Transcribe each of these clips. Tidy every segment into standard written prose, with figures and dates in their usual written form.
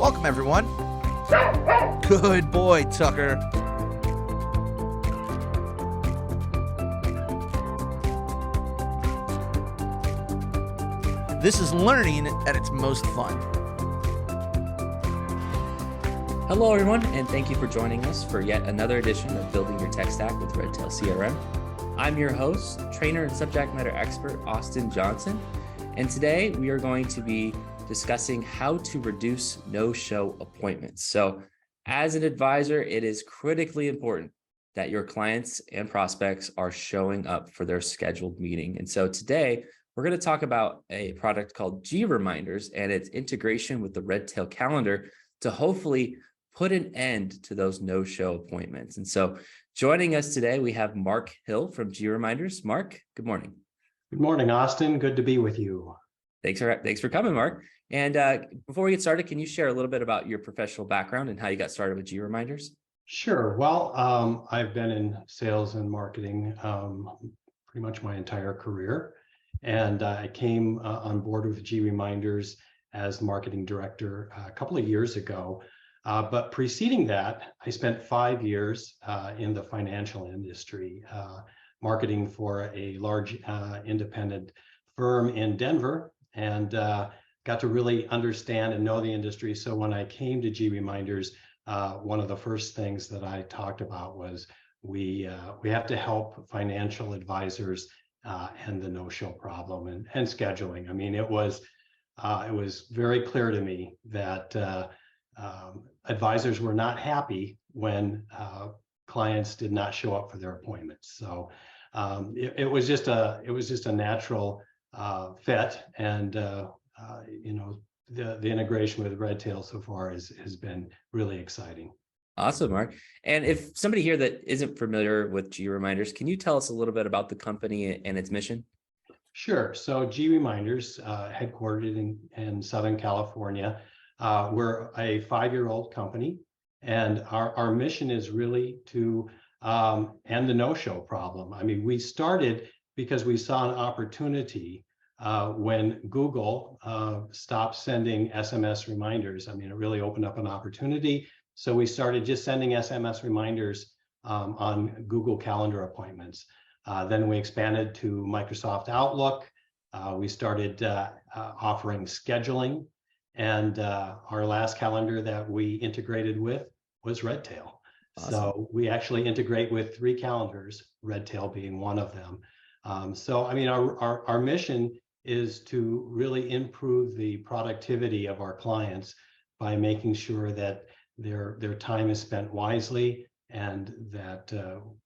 Welcome, everyone. Good boy, Tucker. This is learning at its most fun. Hello, everyone, and thank you for joining us for yet another edition of Building Your Tech Stack with Redtail CRM. I'm your host, trainer and subject matter expert, Austin Johnson, and today we are going to be discussing how to reduce no-show appointments. So as an advisor, it is critically important that your clients and prospects are showing up for their scheduled meeting. And so today, we're going to talk about a product called GReminders and its integration with the Redtail Calendar to hopefully put an end to those no-show appointments. And so joining us today, we have Mark Hill from GReminders. Mark, good morning. Good morning, Austin. Good to be with you. Thanks for coming, Mark. And before we get started, can you share a little bit about your professional background and how you got started with GReminders? Sure. Well, I've been in sales and marketing pretty much my entire career. And I came on board with GReminders as marketing director a couple of years ago. But preceding that, I spent 5 years in the financial industry, marketing for a large independent firm in Denver, and got to really understand and know the industry. So when I came to GReminders, one of the first things that I talked about was we have to help financial advisors and the no-show problem and scheduling. I mean, it was very clear to me that advisors were not happy when clients did not show up for their appointments. So it was just a natural fit, and the integration with Redtail so far has been really exciting. Awesome, Mark. And if somebody here that isn't familiar with GReminders, can you tell us a little bit about the company and its mission? Sure. So GReminders, headquartered in Southern California, we're a 5-year-old company, and our mission is really to end the no-show problem. I mean, we started because we saw an opportunity when Google stopped sending SMS reminders. I mean, it really opened up an opportunity. So we started just sending SMS reminders on Google Calendar appointments. Then we expanded to Microsoft Outlook. We started offering scheduling. And our last calendar that we integrated with was Redtail. Awesome. So we actually integrate with 3 calendars, Redtail being one of them. So, I mean, our mission is to really improve the productivity of our clients by making sure that their time is spent wisely, and that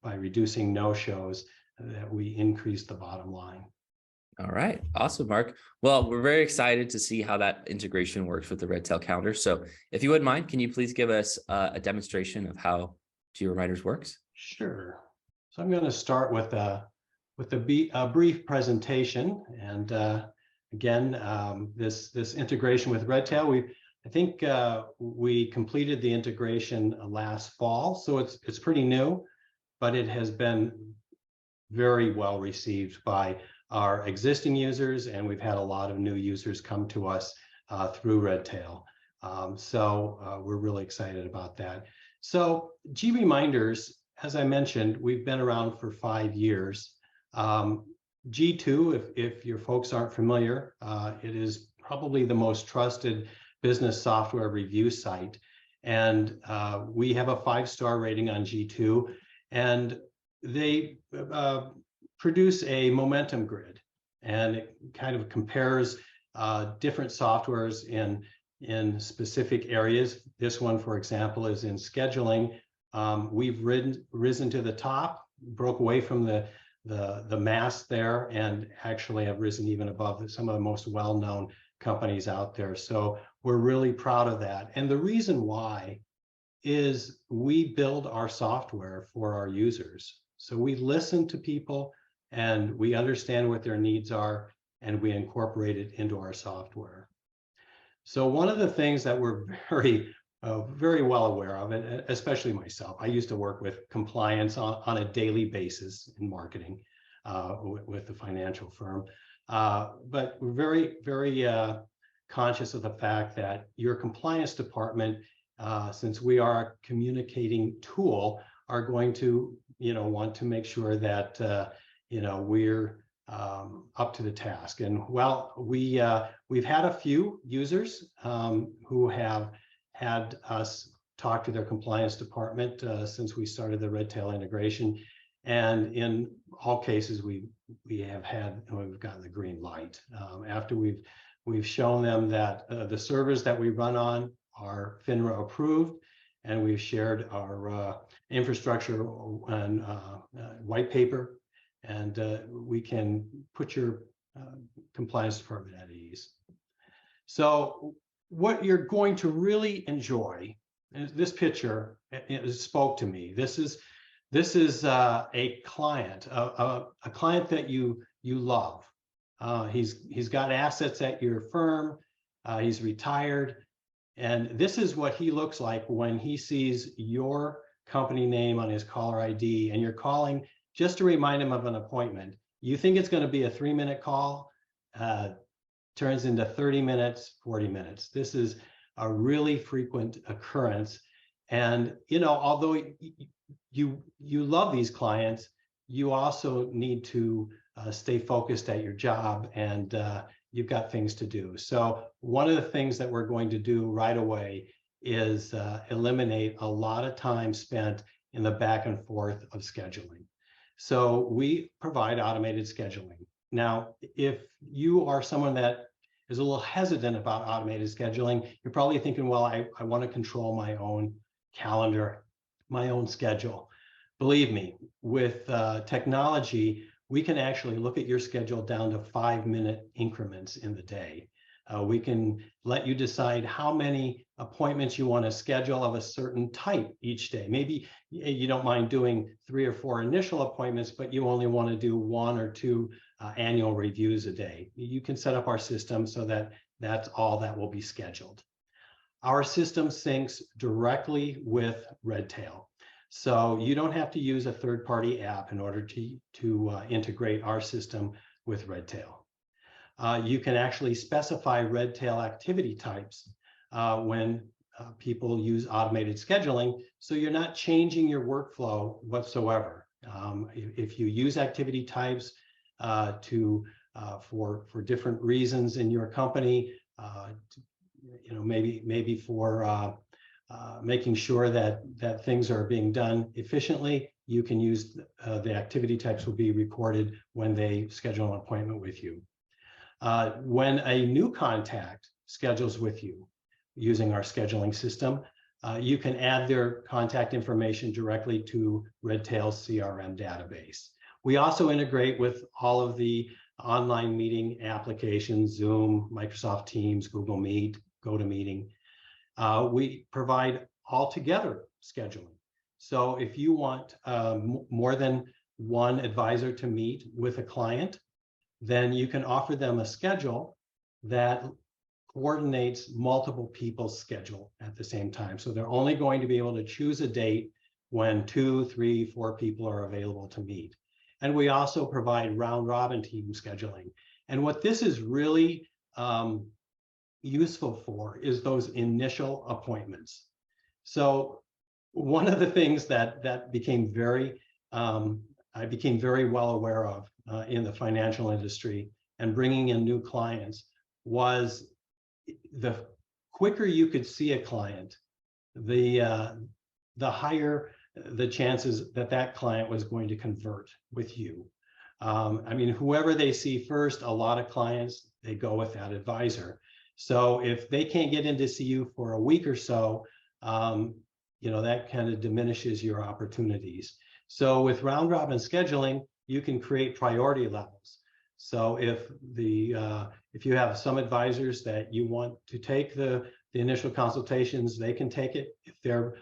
by reducing no-shows, that we increase the bottom line. All right. Awesome, Mark. Well, we're very excited to see how that integration works with the Redtail Calendar. So if you wouldn't mind, can you please give us a demonstration of how GReminders works? Sure. So I'm going to start with a brief presentation. And again, this integration with Redtail, I think we completed the integration last fall. So it's pretty new, but it has been very well received by our existing users, and we've had a lot of new users come to us through Redtail. So we're really excited about that. So GReminders, as I mentioned, we've been around for 5 years. G2, if your folks aren't familiar, it is probably the most trusted business software review site. And we have a 5-star rating on G2, and they produce a momentum grid, and it kind of compares different softwares in specific areas. This one, for example, is in scheduling. We've risen to the top, broke away from the mass there, and actually have risen even above some of the most well-known companies out there. So we're really proud of that. And the reason why is we build our software for our users. So we listen to people, and we understand what their needs are, and we incorporate it into our software. So one of the things that we're very well aware of, and especially myself, I used to work with compliance on a daily basis in marketing with the financial firm. But we're very conscious of the fact that your compliance department, since we are a communicating tool, are going to, want to make sure that, we're up to the task. And well, we've had a few users who have had us talk to their compliance department since we started the Redtail integration. And in all cases, we've gotten the green light after we've shown them that the servers that we run on are FINRA approved, and we've shared our infrastructure and white paper, and we can put your compliance department at ease. So what you're going to really enjoy, and this picture, it spoke to me. This is a client, a client that you love. He's got assets at your firm. He's retired, and this is what he looks like when he sees your company name on his caller ID, and you're calling just to remind him of an appointment. You think it's going to be a 3-minute call, turns into 30 minutes, 40 minutes. This is a really frequent occurrence. And, although you love these clients, you also need to stay focused at your job, and you've got things to do. So one of the things that we're going to do right away is eliminate a lot of time spent in the back and forth of scheduling. So we provide automated scheduling. Now, if you are someone that is a little hesitant about automated scheduling, you're probably thinking, well, I want to control my own calendar, my own schedule. Believe me, with technology, we can actually look at your schedule down to 5-minute increments in the day. We can let you decide how many appointments you want to schedule of a certain type each day. Maybe you don't mind doing 3 or 4 initial appointments, but you only want to do 1 or 2 annual reviews a day. You can set up our system so that that's all that will be scheduled. Our system syncs directly with Redtail. So you don't have to use a third-party app in order to integrate our system with Redtail. You can actually specify Redtail activity types when people use automated scheduling, so you're not changing your workflow whatsoever. If you use activity types for different reasons in your company, maybe for making sure that things are being done efficiently, you can use the activity types will be recorded when they schedule an appointment with you. When a new contact schedules with you using our scheduling system, you can add their contact information directly to Redtail CRM database. We also integrate with all of the online meeting applications, Zoom, Microsoft Teams, Google Meet, GoToMeeting. We provide all-together scheduling. So if you want more than one advisor to meet with a client, then you can offer them a schedule that coordinates multiple people's schedule at the same time. So they're only going to be able to choose a date when 2, 3, 4 people are available to meet. And we also provide round-robin team scheduling. And what this is really useful for is those initial appointments. So one of the things that became I became very well aware of in the financial industry and bringing in new clients was the quicker you could see a client, the higher the chances that client was going to convert with you. I mean, whoever they see first, a lot of clients, they go with that advisor. So if they can't get in to see you for a week or so, that kind of diminishes your opportunities. So with round robin scheduling, you can create priority levels. So if you have some advisors that you want to take the initial consultations, they can take it. If they're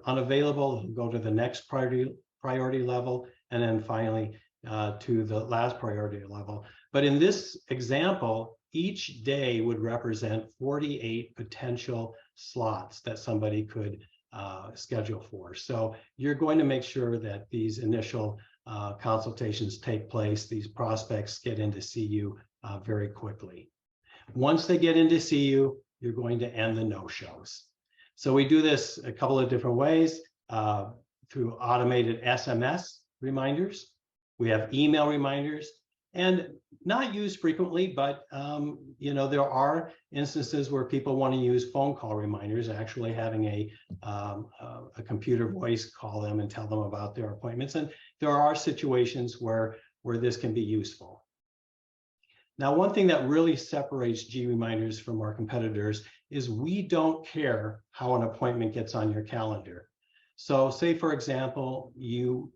unavailable, go to the next priority level, and then finally to the last priority level. But in this example, each day would represent 48 potential slots that somebody could schedule for. So you're going to make sure that these initial consultations take place, these prospects get in to see you very quickly. Once they get in to see you, you're going to end the no-shows. So we do this a couple of different ways, through automated SMS reminders. We have email reminders, and not used frequently, but there are instances where people want to use phone call reminders, actually having a computer voice call them and tell them about their appointments. And there are situations where this can be useful. Now, one thing that really separates GReminders from our competitors is we don't care how an appointment gets on your calendar. So say, for example, you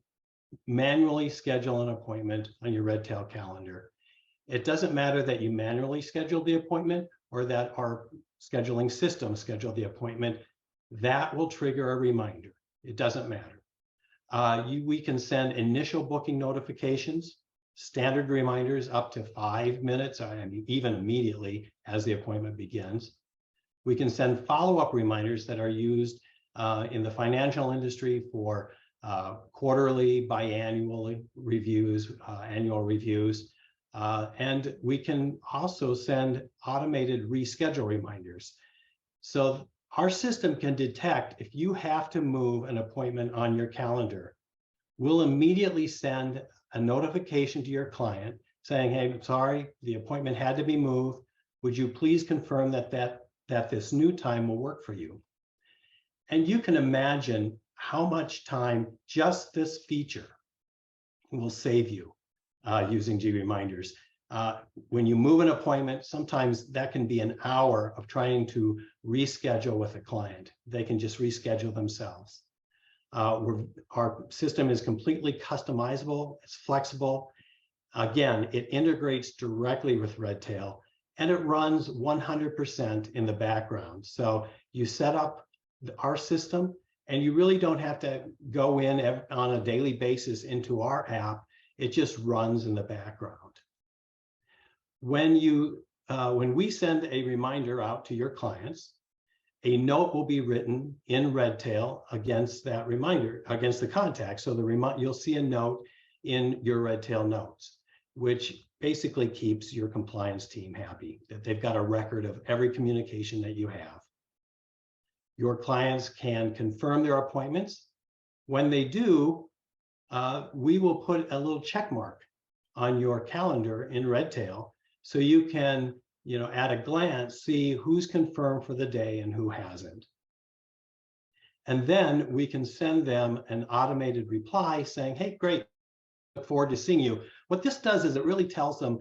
manually schedule an appointment on your Redtail calendar. It doesn't matter that you manually schedule the appointment or that our scheduling system scheduled the appointment. That will trigger a reminder. It doesn't matter. We can send initial booking notifications, standard reminders up to 5 minutes, even immediately as the appointment begins. We can send follow-up reminders that are used in the financial industry for quarterly, biannual reviews, annual reviews. And we can also send automated reschedule reminders. So our system can detect if you have to move an appointment on your calendar. We'll immediately send a notification to your client saying, hey, I'm sorry, the appointment had to be moved. Would you please confirm that this new time will work for you? And you can imagine how much time just this feature will save you using GReminders. When you move an appointment, sometimes that can be an hour of trying to reschedule with a client. They can just reschedule themselves. Our system is completely customizable. It's flexible. Again, it integrates directly with Redtail, and it runs 100% in the background. So you set up our system, and you really don't have to go in on a daily basis into our app. It just runs in the background. When we send a reminder out to your clients, a note will be written in Redtail against that reminder, against the contact. So you'll see a note in your Redtail notes, which basically keeps your compliance team happy, that they've got a record of every communication that you have. Your clients can confirm their appointments. When they do, we will put a little check mark on your calendar in Redtail, so you can, at a glance, see who's confirmed for the day and who hasn't. And then we can send them an automated reply saying, hey, great, look forward to seeing you. What this does is it really tells them,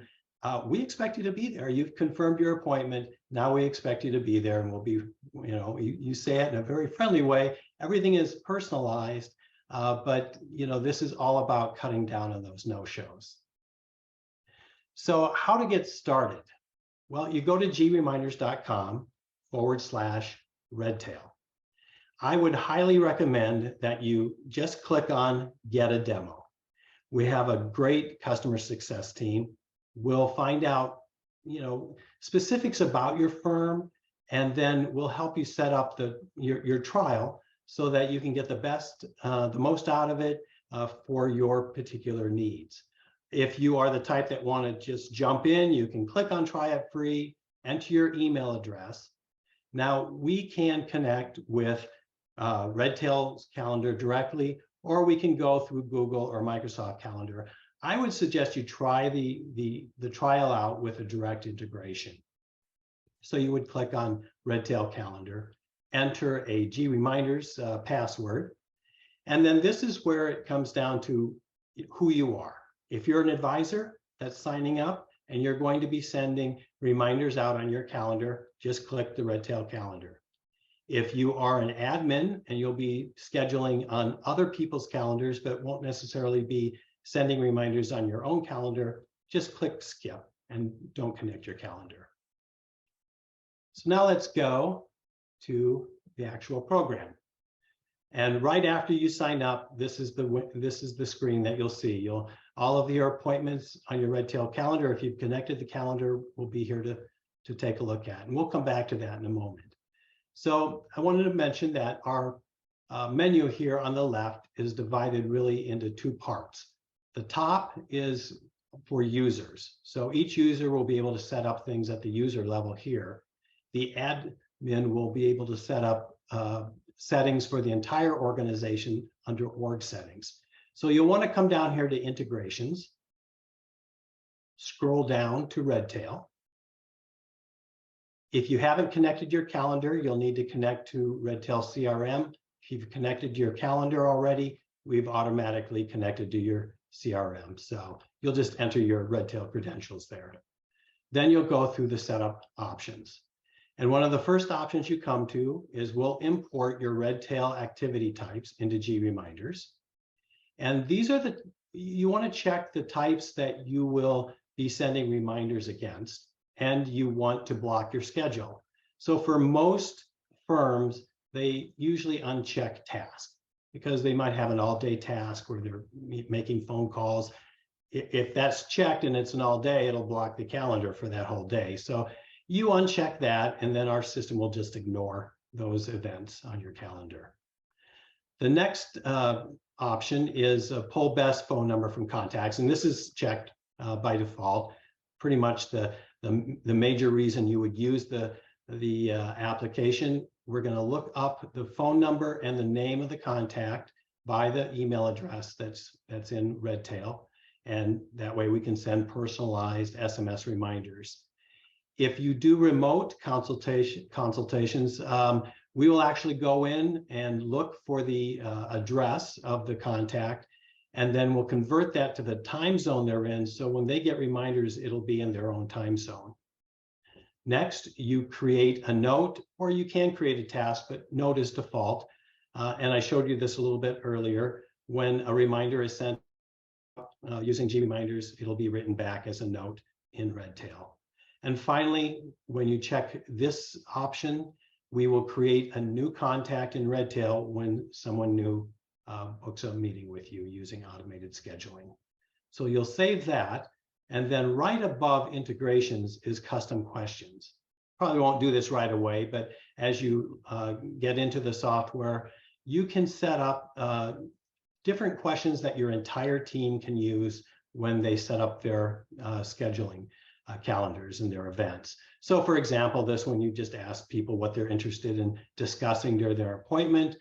we expect you to be there. You've confirmed your appointment. Now we expect you to be there, and we'll be, you say it in a very friendly way. Everything is personalized, but this is all about cutting down on those no-shows. So how to get started? Well, you go to greminders.com/Redtail. I would highly recommend that you just click on Get a Demo. We have a great customer success team. We'll find out, specifics about your firm, and then we'll help you set up your trial so that you can get the most out of it for your particular needs. If you are the type that want to just jump in, you can click on Try It Free, enter your email address. Now we can connect with Redtail's calendar directly, or we can go through Google or Microsoft Calendar. I would suggest you try the trial out with a direct integration. So you would click on Redtail Calendar, enter a GReminders password, and then this is where it comes down to who you are. If you're an advisor that's signing up and you're going to be sending reminders out on your calendar, just click the Redtail Calendar. If you are an admin and you'll be scheduling on other people's calendars but won't necessarily be sending reminders on your own calendar, just click Skip and don't connect your calendar. So now let's go to the actual program. And right after you sign up, this is the screen that you'll see. All of your appointments on your Redtail calendar, if you've connected the calendar, will be here to take a look at. And we'll come back to that in a moment. So I wanted to mention that our menu here on the left is divided really into two parts. The top is for users. So each user will be able to set up things at the user level here. The admin will be able to set up settings for the entire organization under org settings. So you'll want to come down here to integrations, scroll down to Redtail. If you haven't connected your calendar, you'll need to connect to Redtail CRM. If you've connected your calendar already, we've automatically connected to your CRM. So you'll just enter your Redtail credentials there. Then you'll go through the setup options. And one of the first options you come to is we'll import your Redtail activity types into GReminders. And these are you want to check the types that you will be sending reminders against, and you want to block your schedule. So for most firms, they usually uncheck task because they might have an all-day task where they're making phone calls. If that's checked and it's an all day, it'll block the calendar for that whole day. So you uncheck that, and then our system will just ignore those events on your calendar. The next option is pull best phone number from contacts, and this is checked by default. Pretty much the major reason you would use the application. We're going to look up the phone number and the name of the contact by the email address that's in Redtail, and that way we can send personalized SMS reminders. If you do remote consultations, we will actually go in and look for the address of the contact, and then we'll convert that to the time zone they're in. So when they get reminders, it'll be in their own time zone. Next, you create a note, or you can create a task, but note is default. And I showed you this a little bit earlier. When a reminder is sent using GReminders, it'll be written back as a note in Redtail. And finally, when you check this option, we will create a new contact in Redtail when someone new books a meeting with you using automated scheduling. So you'll save that. And then right above integrations is custom questions. Probably won't do this right away, but as you get into the software, you can set up different questions that your entire team can use when they set up their scheduling calendars and their events. So for example, this one, you just ask people what they're interested in discussing during their appointment.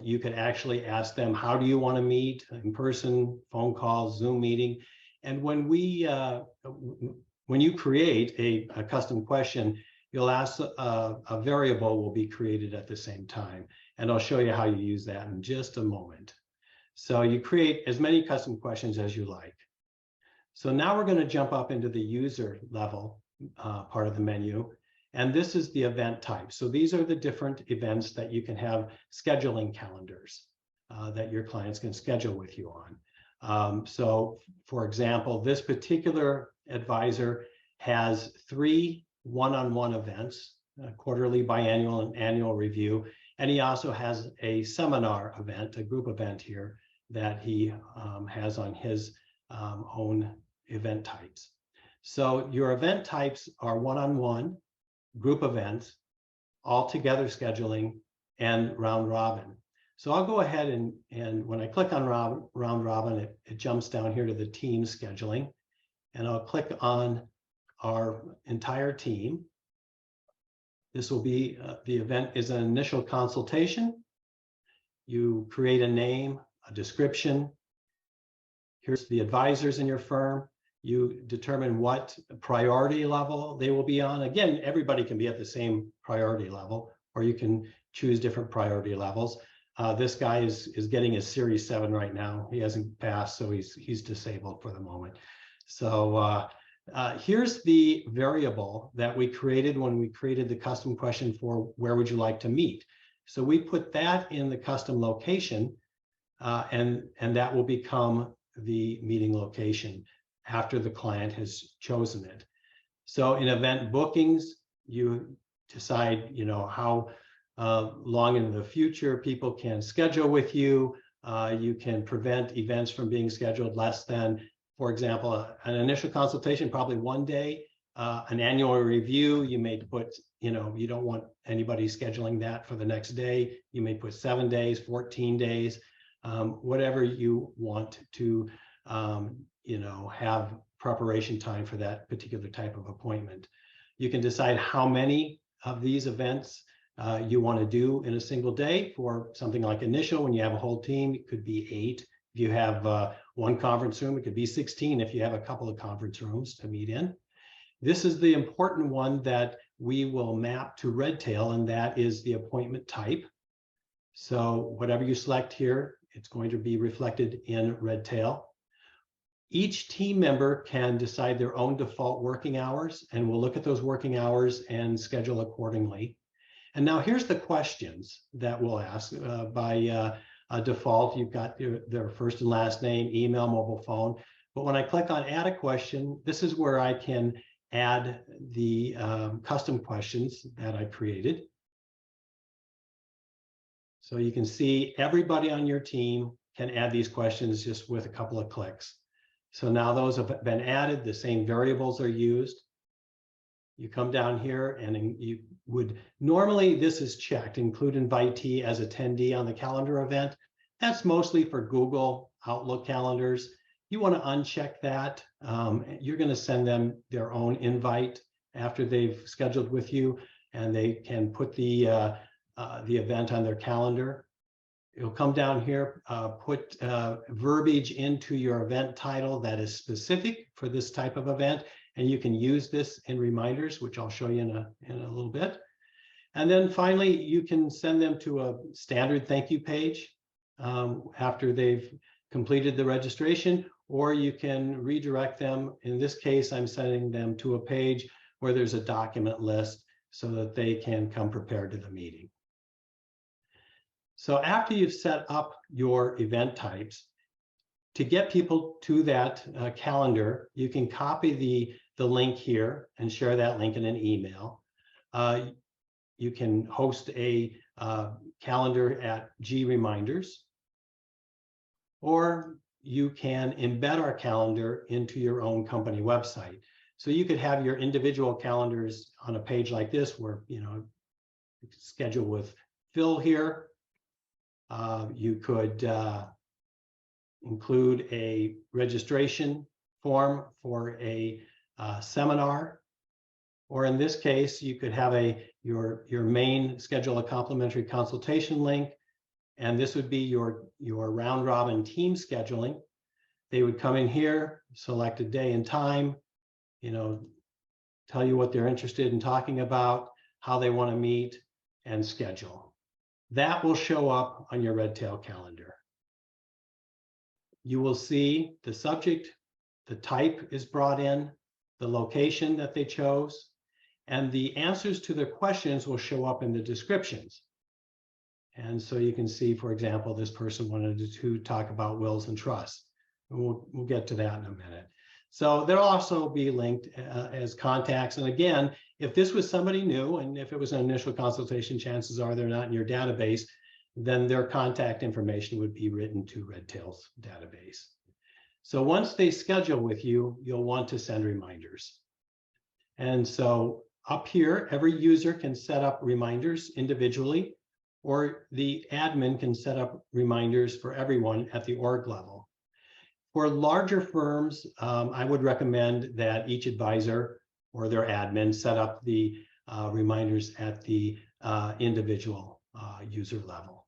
You could actually ask them, how do you want to meet? In person, phone calls, Zoom meeting. And when you create a custom question, you'll ask a variable will be created at the same time. And I'll show you how you use that in just a moment. So you create as many custom questions as you like. So now we're going to jump up into the user level part of the menu. And this is the event type. So these are the different events that you can have scheduling calendars that your clients can schedule with you on. So for example, this particular advisor has 3 one-on-one events, quarterly, biannual, and annual review. And he also has a seminar event, a group event here that he has on his own event types. So your event types are one-on-one, group events, all-together scheduling, and round robin. So I'll go ahead and when I click on round robin, it jumps down here to the team scheduling, and I'll click on our entire team. This will be, the event is an initial consultation. You create a name, a description. Here's the advisors in your firm. You determine what priority level they will be on. Again, everybody can be at the same priority level, or you can choose different priority levels. This guy is getting his Series 7 right now. He hasn't passed, so he's disabled for the moment. So here's the variable that we created when we created the custom question for where would you like to meet. So we put that in the custom location, and that will become the meeting location after the client has chosen it. So in event bookings, you decide, how long into the future people can schedule with you. You can prevent events from being scheduled less than, for example, an initial consultation, probably 1 day. An annual review, you may put, you don't want anybody scheduling that for the next day. You may put 7 days, 14 days, whatever you want to have preparation time for that particular type of appointment. You can decide how many of these events you want to do in a single day. For something like initial, when you have a whole team, it could be 8. If you have one conference room, it could be 16 if you have a couple of conference rooms to meet in. This is the important one that we will map to Redtail, and that is the appointment type. So whatever you select here, it's going to be reflected in Redtail. Each team member can decide their own default working hours, and we'll look at those working hours and schedule accordingly. And now here's the questions that we'll ask. By default, you've got their first and last name, email, mobile phone. But when I click on add a question, this is where I can add the custom questions that I created. So you can see everybody on your team can add these questions just with a couple of clicks. So now those have been added, the same variables are used. You come down here and you would, normally this is checked, include invitee as attendee on the calendar event. That's mostly for Google Outlook calendars. You want to uncheck that. You're going to send them their own invite after they've scheduled with you, and they can put the event on their calendar. You'll come down here, put verbiage into your event title that is specific for this type of event, and you can use this in reminders, which I'll show you in a little bit. And then finally, you can send them to a standard thank you page after they've completed the registration, or you can redirect them. In this case, I'm sending them to a page where there's a document list so that they can come prepared to the meeting. So after you've set up your event types, to get people to that calendar, you can copy the link here and share that link in an email. You can host a calendar at GReminders, or you can embed our calendar into your own company website. So you could have your individual calendars on a page like this where, schedule with Phil here. You could include a registration form for a seminar, or in this case, you could have your main schedule a complimentary consultation link, and this would be your round robin team scheduling. They would come in here, select a day and time, tell you what they're interested in talking about, how they want to meet, and schedule. That will show up on your Redtail calendar. You will see the subject, the type is brought in, the location that they chose, and the answers to their questions will show up in the descriptions. And so you can see, for example, this person wanted to talk about wills and trusts. And we'll get to that in a minute. So they'll also be linked as contacts. And again, if this was somebody new, and if it was an initial consultation, chances are they're not in your database, then their contact information would be written to Redtail's database. So once they schedule with you, you'll want to send reminders. And so up here, every user can set up reminders individually, or the admin can set up reminders for everyone at the org level. For larger firms, I would recommend that each advisor or their admin set up the reminders at the individual user level.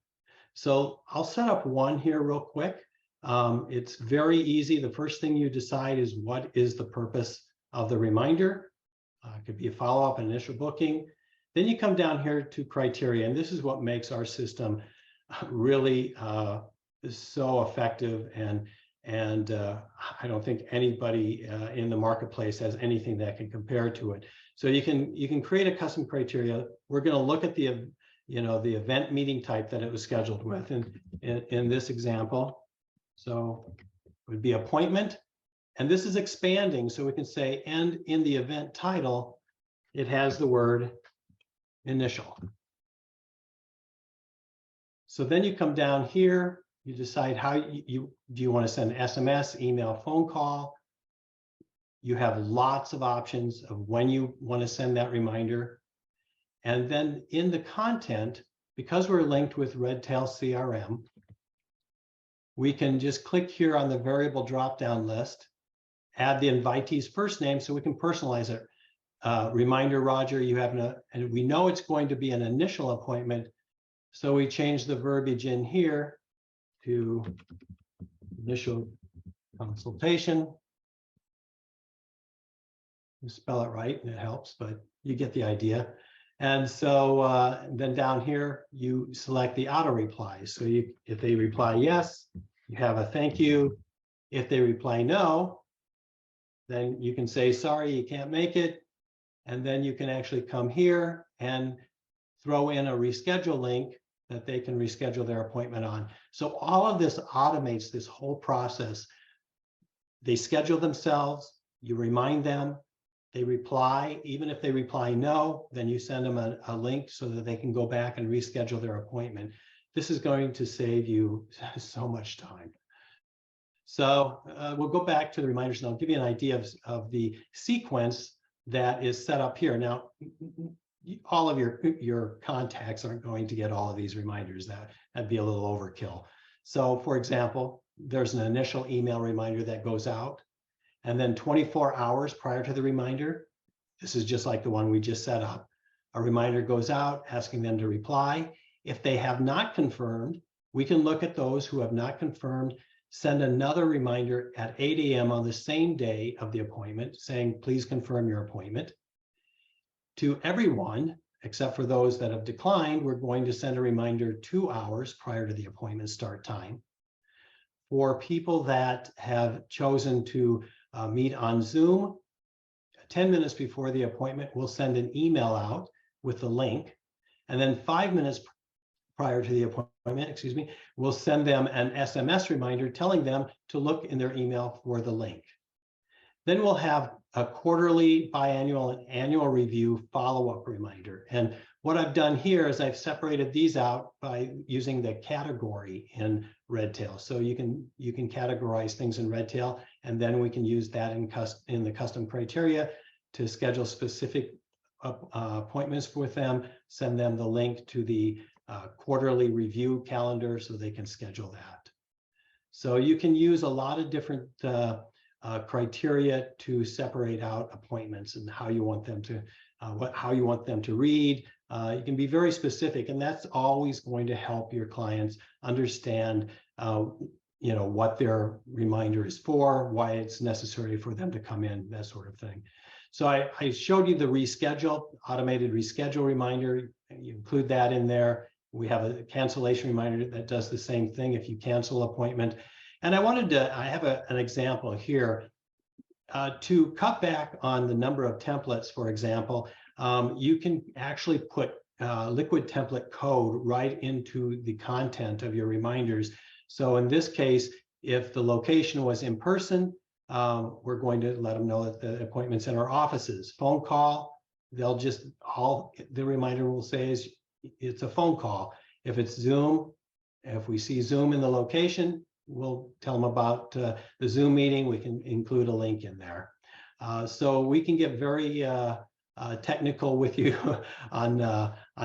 So I'll set up one here real quick. It's very easy. The first thing you decide is what is the purpose of the reminder. It could be a follow-up, initial booking. Then you come down here to criteria, and this is what makes our system really so effective, and I don't think anybody in the marketplace has anything that can compare to it. So you can create a custom criteria. We're going to look at the event meeting type that it was scheduled with, in this example. So it would be appointment, and this is expanding, so we can say, and in the event title, it has the word initial. So then you come down here, you decide how do you want to send SMS, email, phone call. You have lots of options of when you want to send that reminder. And then in the content, because we're linked with Redtail CRM, we can just click here on the variable drop-down list add the invitee's first name so we can personalize it. Reminder, Roger, you have and we know it's going to be an initial appointment. So we change the verbiage in here to initial consultation. You spell it right and it helps, but you get the idea. And so then down here, you select the auto replies. So if they reply yes, you have a thank you. If they reply no, then you can say, sorry, you can't make it. And then you can actually come here and throw in a reschedule link that they can reschedule their appointment on. So all of this automates this whole process. They schedule themselves, you remind them, they reply. Even if they reply no, then you send them a link so that they can go back and reschedule their appointment. This is going to save you so much time. So we'll go back to the reminders and I'll give you an idea of the sequence that is set up here. Now, all of your contacts aren't going to get all of these reminders. That'd be a little overkill. So for example, there's an initial email reminder that goes out. And then 24 hours prior to the reminder, this is just like the one we just set up. A reminder goes out asking them to reply. If they have not confirmed, we can look at those who have not confirmed, send another reminder at 8 a.m. on the same day of the appointment saying, please confirm your appointment. To everyone, except for those that have declined, we're going to send a reminder 2 hours prior to the appointment start time. For people that have chosen to meet on Zoom, 10 minutes before the appointment, we'll send an email out with the link. And then 5 minutes prior to the appointment, we'll send them an SMS reminder telling them to look in their email for the link. Then we'll have a quarterly, biannual, and annual review follow-up reminder. And what I've done here is I've separated these out by using the category in Redtail. So you can categorize things in Redtail, and then we can use that in the custom criteria to schedule specific appointments with them, send them the link to the quarterly review calendar so they can schedule that. So you can use a lot of different criteria to separate out appointments and how you want them to read. You can be very specific, and that's always going to help your clients understand what their reminder is for, why it's necessary for them to come in, that sort of thing. So I showed you the reschedule, automated reschedule reminder. You include that in there. We have a cancellation reminder that does the same thing if you cancel an appointment. And I have an example here. To cut back on the number of templates, for example, you can actually put liquid template code right into the content of your reminders. So in this case, if the location was in person, we're going to let them know that the appointment's in our offices. Phone call, the reminder will say is it's a phone call. If it's Zoom, if we see Zoom in the location, we'll tell them about the Zoom meeting. We can include a link in there. So we can get very technical with you on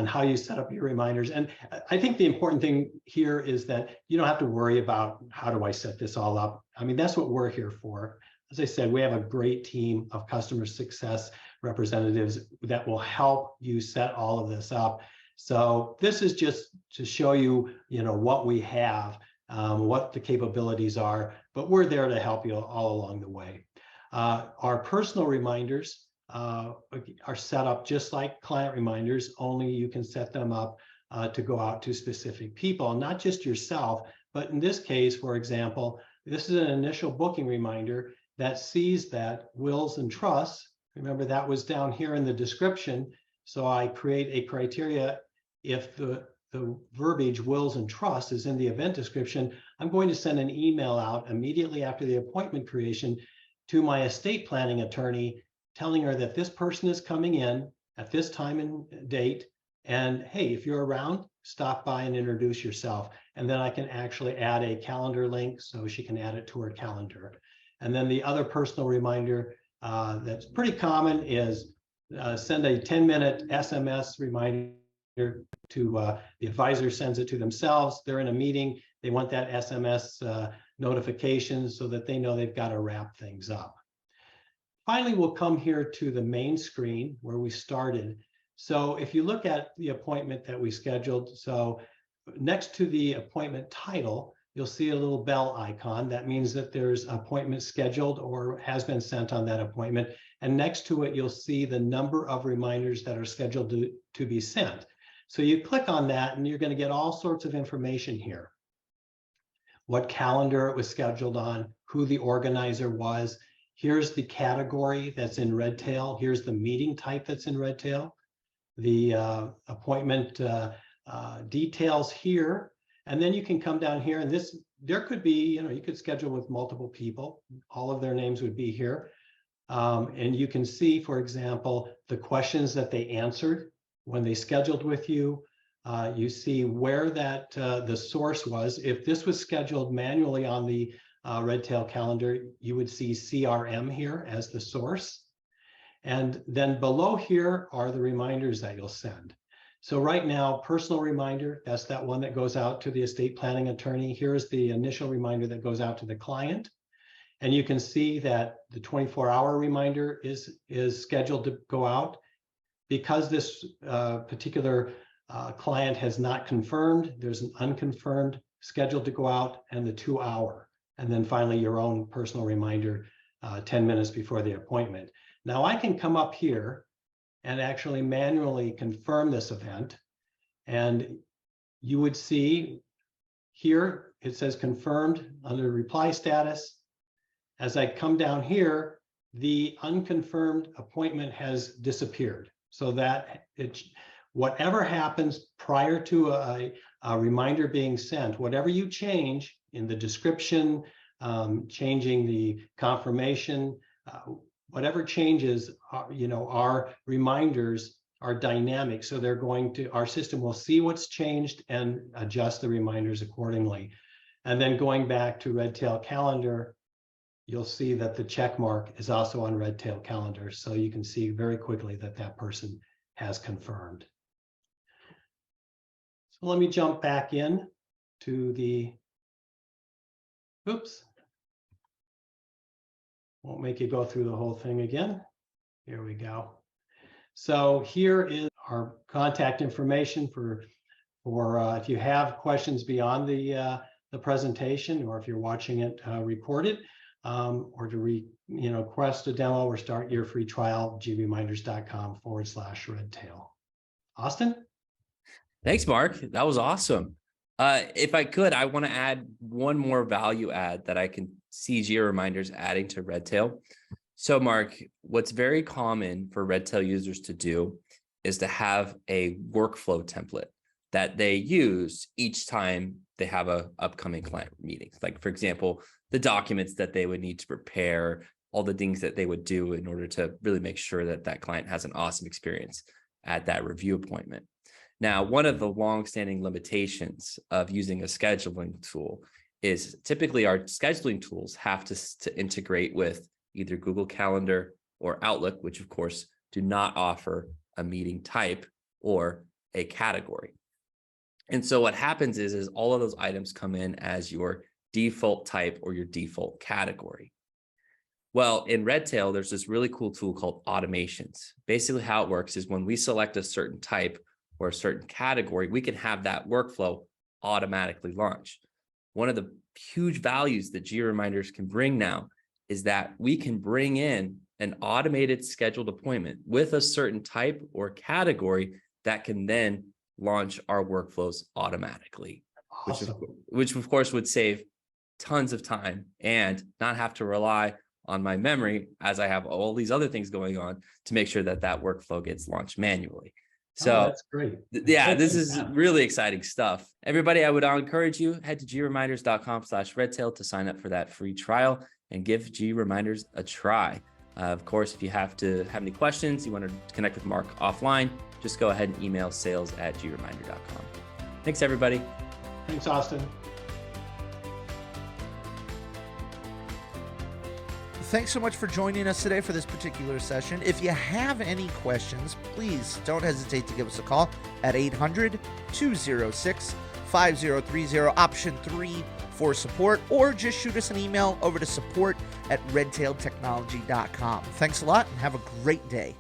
how you set up your reminders. And I think the important thing here is that you don't have to worry about how do I set this all up. I mean, that's what we're here for. As I said, we have a great team of customer success representatives that will help you set all of this up. So this is just to show you, what we have, what the capabilities are, but we're there to help you all along the way. Our personal reminders are set up just like client reminders, only you can set them up to go out to specific people, not just yourself, but in this case, for example, this is an initial booking reminder that sees that wills and trusts, remember that was down here in the description, so I create a criteria. If the verbiage wills and trusts is in the event description, I'm going to send an email out immediately after the appointment creation to my estate planning attorney, telling her that this person is coming in at this time and date. And hey, if you're around, stop by and introduce yourself. And then I can actually add a calendar link so she can add it to her calendar. And then the other personal reminder that's pretty common is send a 10-minute SMS reminder to the advisor sends it to themselves. They're in a meeting. They want that SMS notification so that they know they've got to wrap things up. Finally, we'll come here to the main screen where we started. So if you look at the appointment that we scheduled, so next to the appointment title, you'll see a little bell icon. That means that there's an appointment scheduled or has been sent on that appointment. And next to it, you'll see the number of reminders that are scheduled to be sent. So you click on that and you're going to get all sorts of information here. What calendar it was scheduled on, who the organizer was. Here's the category that's in Redtail. Here's the meeting type that's in Redtail. The appointment details here. And then you can come down here, and there could be, you could schedule with multiple people. All of their names would be here. And you can see, for example, the questions that they answered when they scheduled with you. You see where that the source was. If this was scheduled manually on the Redtail calendar, you would see CRM here as the source. And then below here are the reminders that you'll send. So right now, personal reminder, that's that one that goes out to the estate planning attorney. Here's the initial reminder that goes out to the client. And you can see that the 24-hour reminder is scheduled to go out. Because this particular client has not confirmed, there's an unconfirmed scheduled to go out, and the 2-hour. And then finally, your own personal reminder 10 minutes before the appointment. Now I can come up here and actually manually confirm this event. And you would see here, it says confirmed under reply status. As I come down here, the unconfirmed appointment has disappeared. So that whatever happens prior to a reminder being sent, whatever you change in the description, changing the confirmation, whatever changes, our reminders are dynamic. So our system will see what's changed and adjust the reminders accordingly. And then going back to Redtail Calendar, you'll see that the check mark is also on Redtail Calendar. So you can see very quickly that that person has confirmed. So let me jump back in to the, oops. Won't make you go through the whole thing again. Here we go. So here is our contact information for if you have questions beyond the presentation, or if you're watching it recorded, or to request a demo or start your free trial, greminders.com/redtail. Austin? Thanks, Mark. That was awesome. If I could, I want to add one more value add that I can see GReminders adding to Redtail. So, Mark, what's very common for Redtail users to do is to have a workflow template that they use each time they have a upcoming client meeting. Like, for example, the documents that they would need to prepare, all the things that they would do in order to really make sure that that client has an awesome experience at that review appointment. Now, one of the longstanding limitations of using a scheduling tool is typically our scheduling tools have to integrate with either Google Calendar or Outlook, which of course do not offer a meeting type or a category. And so what happens is all of those items come in as your default type or your default category. Well, in Redtail, there's this really cool tool called automations. Basically how it works is when we select a certain type or a certain category, we can have that workflow automatically launch. One of the huge values that GReminders can bring now is that we can bring in an automated scheduled appointment with a certain type or category that can then launch our workflows automatically, Awesome. which of course would save tons of time and not have to rely on my memory as I have all these other things going on to make sure that that workflow gets launched manually. So that's great. Yeah, this is really exciting stuff. Everybody, I would encourage you, head to greminders.com/redtail to sign up for that free trial and give GReminders a try. Of course, if you have any questions, you want to connect with Mark offline, just go ahead and email sales@greminder.com. Thanks, everybody. Thanks, Austin. Thanks so much for joining us today for this particular session. If you have any questions, please don't hesitate to give us a call at 800-206-5800. 888-888-5030, option 3 for support, or just shoot us an email over to support@redtailtechnology.com. Thanks a lot and have a great day.